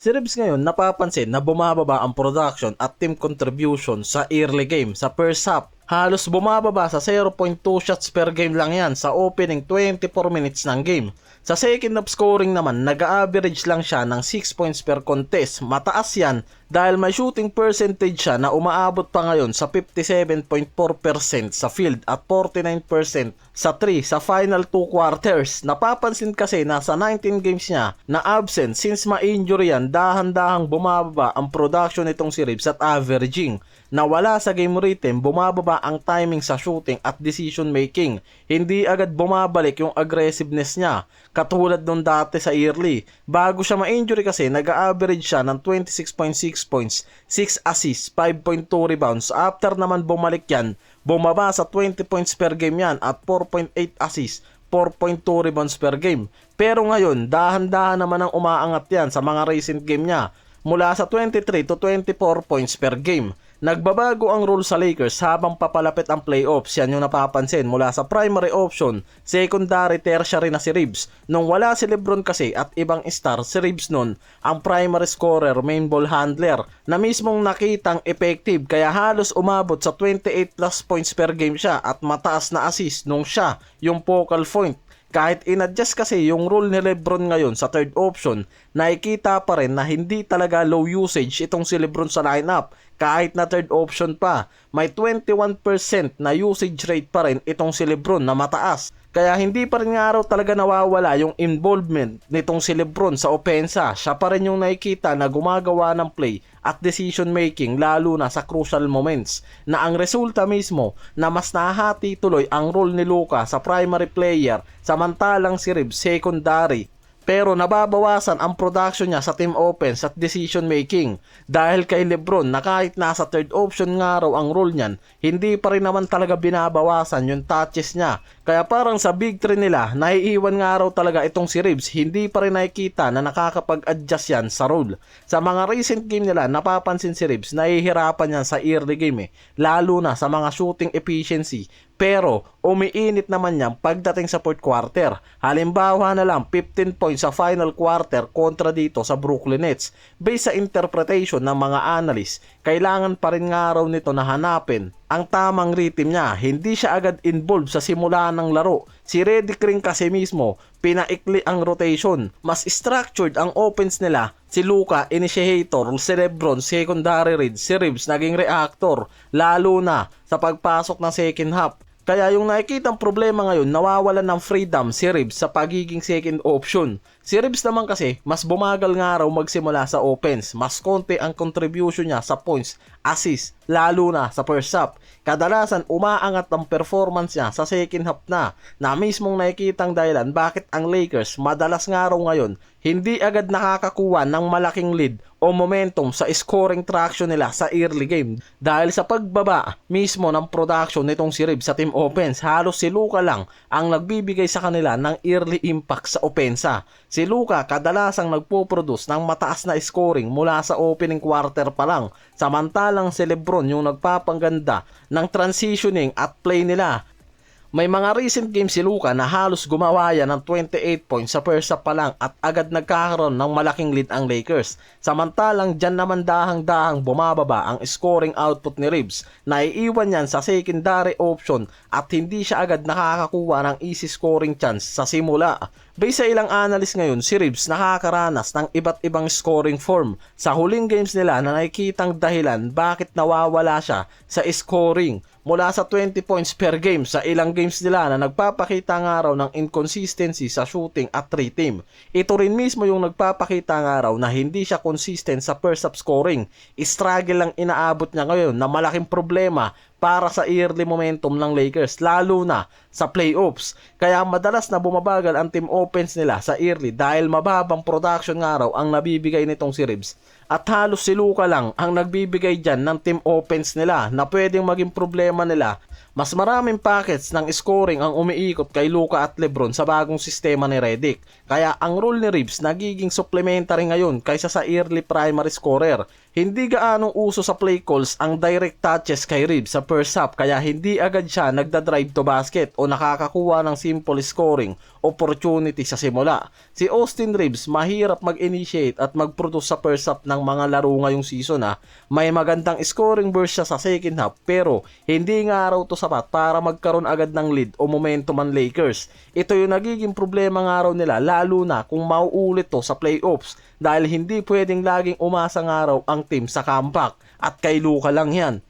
Si Ribs ngayon napapansin na bumababa ang production at team contribution sa early game sa first half. Halos bumababa sa 0.2 shots per game lang yan sa opening 24 minutes ng game. Sa second half scoring naman, nag-average lang siya ng 6 points per contest. Mataas yan dahil may shooting percentage siya na umaabot pa ngayon sa 57.4% sa field at 49% sa 3 sa final 2 quarters. Napapansin kasi na sa 19 games niya na absent since ma-injury yan, dahan-dahang bumababa ang production nitong si Ribs at averaging. Nawala sa game rhythm, bumababa ang timing sa shooting at decision making. Hindi agad bumabalik yung aggressiveness niya katulad nung dati sa early. Bago siya ma-injury kasi, nag-average siya ng 26.6 points, 6 assists, 5.2 rebounds. After naman bumalik yan, bumaba sa 20 points per game yan at 4.8 assists, 4.2 rebounds per game. Pero ngayon, dahan-dahan naman ang umaangat yan sa mga recent game niya mula sa 23 to 24 points per game. Nagbabago ang role sa Lakers habang papalapit ang playoffs. Yan yung napapansin mula sa primary option, secondary, tertiary na si Ribs. Nung wala si Lebron kasi at ibang star, si Ribs nun ang primary scorer, main ball handler na mismong nakitang effective kaya halos umabot sa 28 plus points per game siya at mataas na assist nung siya yung focal point. Kahit in-adjust kasi yung role ni Lebron ngayon sa third option, nakikita pa rin na hindi talaga low usage itong si Lebron sa lineup. Kahit na third option pa, may 21% na usage rate pa rin itong si Lebron na mataas. Kaya hindi pa rin nga raw talaga nawawala yung involvement nitong si Lebron sa opensa. Siya pa rin yung nakikita na gumagawa ng play at decision making lalo na sa crucial moments. Na ang resulta mismo na mas nahati tuloy ang role ni Luka sa primary player samantalang si Ribs secondary. Pero nababawasan ang production niya sa team offense at decision making dahil kay Lebron na kahit nasa third option nga raw ang role niyan, hindi pa rin naman talaga binabawasan yung touches niya. Kaya parang sa big three nila, naiiwan nga raw talaga itong si Ribs, hindi pa rin nakikita na nakakapag-adjust yan sa role. Sa mga recent game nila, napapansin si Ribs, nahihirapan yan sa early game lalo na sa mga shooting efficiency. Pero umiinit naman yan pagdating sa fourth quarter. Halimbawa na lang 15 points sa final quarter kontra dito sa Brooklyn Nets. Based sa interpretation ng mga analyst, kailangan pa rin nga raw nito na hanapin ang tamang rhythm niya. Hindi siya agad involved sa simula ng laro. Si Redick rin kasi mismo, pinaikli ang rotation. Mas structured ang offense nila. Si Luka, initiator, si Lebron, secondary read, si Ribs, naging reactor. Lalo na sa pagpasok ng second half. Kaya yung nakikitang problema ngayon, nawawalan ng freedom si Ribs sa pagiging second option. Si Ribs naman kasi, mas bumagal nga raw magsimula sa offense. Mas konti ang contribution niya sa points, assist, lalo na sa first half. Kadalasan umaangat ang performance niya sa second half na mismong nakikitang dahilan bakit ang Lakers madalas nga raw ngayon hindi agad nakakakuha ng malaking lead o momentum sa scoring traction nila sa early game. Dahil sa pagbaba mismo ng production nitong si Ribs sa team offense, halos si Luka lang ang nagbibigay sa kanila ng early impact sa opensa. Si Luka kadalasang nagpo-produce ng mataas na scoring mula sa opening quarter pa lang, samantalang si Lebron yung nagpapangganda ng transitioning at play nila. May mga recent games si Luka na halos gumawa yan ng 28 points sa first half pa lang at agad nagkakaroon ng malaking lead ang Lakers. Samantalang dyan naman dahang-dahang bumababa ang scoring output ni Ribs. Naiiwan yan sa secondary option at hindi siya agad nakakakuha ng easy scoring chance sa simula. Based sa ilang analyst ngayon, si Ribs nakakaranas ng iba't ibang scoring form. Sa huling games nila na nakikitang dahilan bakit nawawala siya sa scoring. Mula sa 20 points per game sa ilang games nila na nagpapakita nga raw ng inconsistency sa shooting at rhythm. Ito rin mismo yung nagpapakita nga raw na hindi siya consistent sa first half scoring. Struggle lang inaabot niya ngayon na malaking problema para sa early momentum ng Lakers lalo na sa playoffs. Kaya madalas na bumabagal ang team offense nila sa early dahil mababang production nga raw ang nabibigay nitong si Ribs. At halos si Luka lang ang nagbibigay dyan ng team offense nila na pwedeng maging problema nila. Mas maraming packets ng scoring ang umiikot kay Luka at Lebron sa bagong sistema ni Redick. Kaya ang role ni Ribs nagiging supplementary ngayon kaysa sa early primary scorer. Hindi gaanong uso sa play calls ang direct touches kay Reeves sa first half kaya hindi agad siya nagda-drive to basket o nakakakuha ng simple scoring opportunity sa simula. Si Austin Reeves mahirap mag-initiate at mag-produce sa first half ng mga laro ngayong season. May magandang scoring burst siya sa second half pero hindi nga raw to sapat para magkaroon agad ng lead o momentum ang Lakers. Ito yung nagiging problema nga raw nila lalo na kung mauulit to sa playoffs dahil hindi pwedeng laging umasa nga raw ang team sa comeback at kay Luka lang yan.